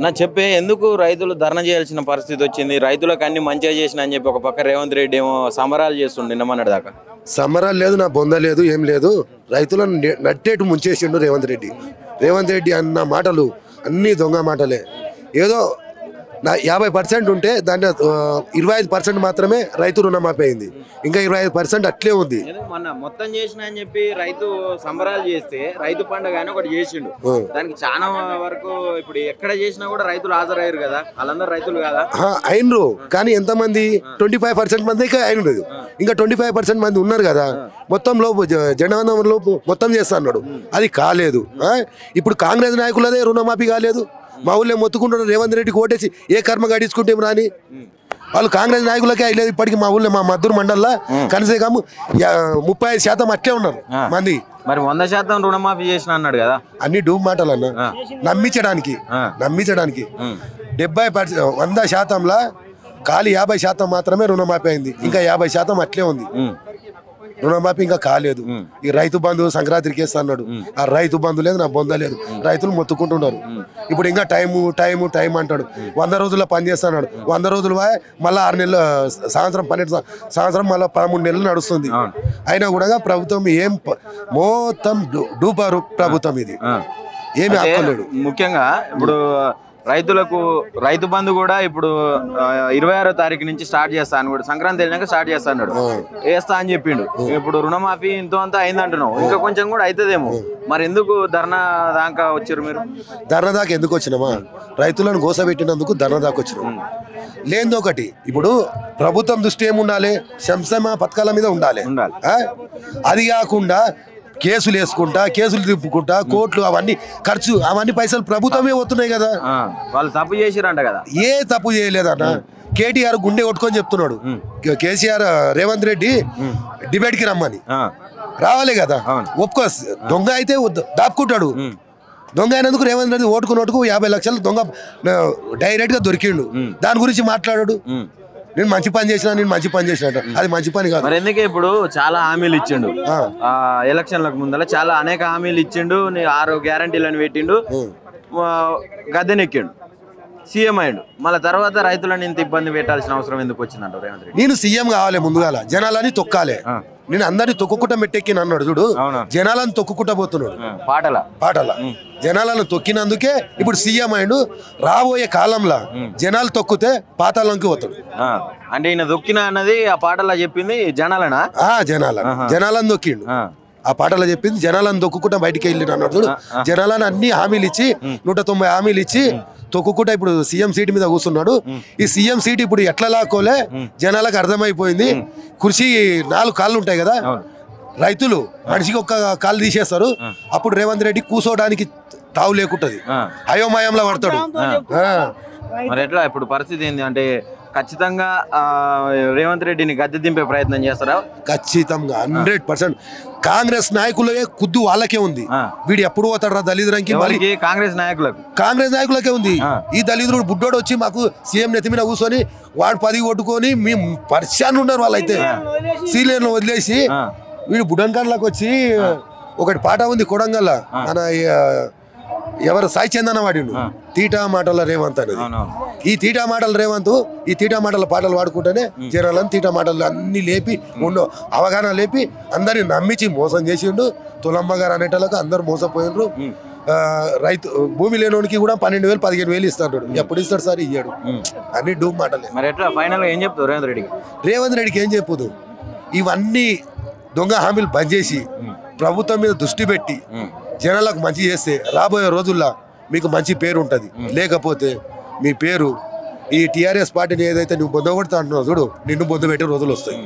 నా చెప్పే ఎందుకు రైతులు ధర్నా చేయాల్సిన పరిస్థితి వచ్చింది? రైతులకు అన్ని మంచిగా చేసిన అని చెప్పి ఒక పక్క రేవంత్ రెడ్డి ఏమో సంబరాలు చేస్తుండే నిన్నమన్నటి దాకా. సంబరాలు లేదు, నా బొంద లేదు, ఏం లేదు. రైతులను నట్టేటు ముంచేసిండు రేవంత్ రెడ్డి. రేవంత్ రెడ్డి అన్న మాటలు అన్నీ దొంగ మాటలే. ఏదో నా 50% ఉంటే దాన్ని 25% మాత్రమే రైతు రుణమాఫీ అయింది. ఇంకా 25% అట్లే ఉంది. మొన్న మొత్తం చేసిన అని చెప్పి రైతు సంబరాలు చేస్తే రైతు పండుగ అని ఒకటి చేసిండు. దానికి చాలా వరకు ఇప్పుడు ఎక్కడ చేసినా కూడా రైతులు హాజరయ్యారు కదా, వాళ్ళందరూ రైతులు కదా అయినరు. కానీ ఎంతమంది? 25% మంది అయినరు. ఇంకా 25% మంది ఉన్నారు కదా. మొత్తం లోపు జనవనం లోపు మొత్తం చేస్తా అన్నాడు, అది కాలేదు. ఇప్పుడు కాంగ్రెస్ నాయకులదే రుణమాఫీ కాలేదు. మా ఊళ్ళో మొత్తుకుంటున్నారు రేవంత్ రెడ్డికి ఓటేసి ఏ కర్మ గడించుకుంటే రాని. వాళ్ళు కాంగ్రెస్ నాయకులకే అయ్యలేదు. ఇప్పటికి మా ఊళ్ళో మా మద్దూరు మండల్లో కనీసం 35% అట్లే ఉన్నారు మంది. మరి 100% రుణమాఫీ చేసిన అన్నాడు కదా. అన్ని డూబ్ మాటలు అన్న, నమ్మించడానికి 100%లా ఖాళీ 50% మాత్రమే రుణమాఫీ అయింది. ఇంకా 50% అట్లే ఉంది. రుణమాఫీ ఇంకా కాలేదు. ఈ రైతు బంధు సంక్రాంతికి వేస్తా అన్నాడు, ఆ రైతు బంధు లేదు, నా బొంద లేదు. రైతులు మొత్తుకుంటున్నారు. ఇప్పుడు ఇంకా టైం అంటాడు. 100 రోజుల్లో పని చేస్తాడు. 100 రోజులు మళ్ళీ 6 నెలలు, సంవత్సరం 12 సంవత్సరం మళ్ళీ 13 నెలలు నడుస్తుంది. అయినా కూడా ప్రభుత్వం ఏం మొత్తం డూపారు ప్రభుత్వం. ఇది ఏమి ఆపలేడు. ముఖ్యంగా ఇప్పుడు రైతులకు రైతు బంధు కూడా ఇప్పుడు 26వ తారీఖు నుంచి స్టార్ట్ చేస్తా అని కూడా, సంక్రాంతి వెళ్ళినాక స్టార్ట్ చేస్తా అన్నాడు, వేస్తా అని చెప్పిండు. ఇప్పుడు రుణమాఫీ ఇంతో అంతా అయింది అంటున్నావు, ఇంకా కొంచెం కూడా అవుతుందేమో. మరి ఎందుకు ధర్నా దాకా వచ్చారు మీరు? ధర్నా దాకా ఎందుకు వచ్చినామా? రైతులను గోసపెట్టినందుకు ధర్నా దాకా వచ్చినాం. లేనిది ఒకటి, ఇప్పుడు ప్రభుత్వం దృష్టి ఏముండాలి? సంక్షేమ పథకాల మీద ఉండాలి. అది కాకుండా కేసులు వేసుకుంటా, కేసులు తిప్పుకుంటా, కోట్లు అవన్నీ ఖర్చు, అవన్నీ పైసలు ప్రభుత్వమే పోతున్నాయి కదా. వాళ్ళు తప్పు చేసిరంట కదా. ఏ తప్పు చేయలేదన్న. కేటీఆర్ గుండె కొట్టుకొని చెప్తున్నాడు, కేసీఆర్ రేవంత్ రెడ్డి డిబేట్ కి రమ్మని. రావాలి కదా, ఒప్పుకో. దొంగ అయితే దాపుకుంటాడు. దొంగ అయినందుకు రేవంత్ రెడ్డి ఓటుకు 50 లక్షలు దొంగ డైరెక్ట్ గా దొరికిండు. దాని గురించి మాట్లాడాడు. నేను మంచి పని చేసిన అది మంచి పని కాదు. మరి ఎందుకే ఇప్పుడు చాలా హామీలు ఇచ్చిండు, ఎలక్షన్లకు ముందర చాలా అనేక హామీలు ఇచ్చిండు, 6 గ్యారంటీలను పెట్టిండు, గద్దెనెక్కిండు, సీఎం అయ్యిండు. మళ్ళీ తర్వాత రైతులను ఇంత ఇబ్బంది పెట్టాల్సిన అవసరం ఎందుకు వచ్చిందంట రేవంత్ రెడ్డి? నేను సీఎం కావాలి, ముందుగాల జనాలని తొక్కాలి. నేను అందరినీ తొక్కుకుంటా మెట్టెక్కిన అన్నాడు చూడు, జనాలను తొక్కుకుంటా పోతున్నాడు పాటల. జనాలను తొక్కినందుకే ఇప్పుడు సీఎం అయ్యిండు. రాబోయే కాలంలో జనాలు తొక్కితే పాతాళంకి పోతాడు. అంటే ఈయన తొక్కిన అన్నది ఆ పాటలా చెప్పింది జనాలనా? జనాలను తొక్కిండు. ఆ పాటలో చెప్పింది జనాలను తొక్కుకుంటా బయటికి వెళ్ళిన అన్నాడు చూడు. జనాలను అన్ని హామీలు ఇచ్చి 190 హామీలు ఇచ్చి తొక్కుకుంటా ఇప్పుడు సీఎం సీట్ మీద కూర్చున్నాడు. ఈ సీఎం సీట్ ఇప్పుడు ఎట్లా లాక్కోలే జనాలకు అర్థమైపోయింది. కుర్చీ 4 కాళ్ళు ఉంటాయి కదా, రైతులు మనిషికి 1 కాళ్ళు తీసేస్తారు. అప్పుడు రేవంత్ రెడ్డి కూర్చోడానికి తావు లేకుంటది, అయోమయంలో పడతాడు. మరి ఎట్లా ఇప్పుడు పరిస్థితి ఏంది అంటే ఖచ్చితంగా రేవంత్ రెడ్డిని గద్దె దింపే ప్రయత్నం చేస్తారా? ఖచ్చితంగా 100%. కాంగ్రెస్ నాయకులే కుద్దు వాళ్ళకే ఉంది. వీడు ఎప్పుడు పోతాడు దళితులకి? కాంగ్రెస్ నాయకులకే ఉంది. ఈ దళితుడు బుడ్డోడు వచ్చి మాకు సీఎం నెత్తి మీద కూర్చొని వాడు 10 కొట్టుకొని మేము పరిశాన్ ఉన్నారు. వాళ్ళైతే సీనియర్లు వదిలేసి వీడు బుడన్కాన్లకు వచ్చి ఒకటి పాట ఉంది కొడంగల్, మన ఎవరు సాయి చందన వాడిండు, తీటా మాటల రేవంత్ అనేది. ఈ తీటా మాటల రేవంత్ ఈ తీటా మాటల పాటలు పాడుకుంటేనే జనాలను తీటా మాటలు అన్ని లేపి అవగాహన లేపి అందరిని నమ్మించి మోసం చేసిండు. తులమ్మ గారు అనేటలకు అందరు మోసపోయినరు. రైతు భూమి లేనోనికి కూడా 12,000 15,000 ఇస్తాడు. ఎప్పుడు ఇస్తాడు సార్? ఇయ్యాడు. అన్ని డూబ్ మాటలే. మరి ఎట్లా ఫైనల్ ఏం చెప్తావు రేవంత్ రెడ్డికి? ఏం చెప్పదు, ఇవన్నీ దొంగ హామీలు బంద్ చేసి ప్రభుత్వం మీద దృష్టి పెట్టి జనాలకు మంచి చేస్తే రాబోయే రోజుల్లో మీకు మంచి పేరు ఉంటుంది. లేకపోతే మీ పేరు ఈ టీఆర్ఎస్ పార్టీని ఏదైతే నువ్వు బొంద కొడతా అంటున్నావు చూడు, నిన్ను బొంద పెట్టే రోజులు వస్తాయి.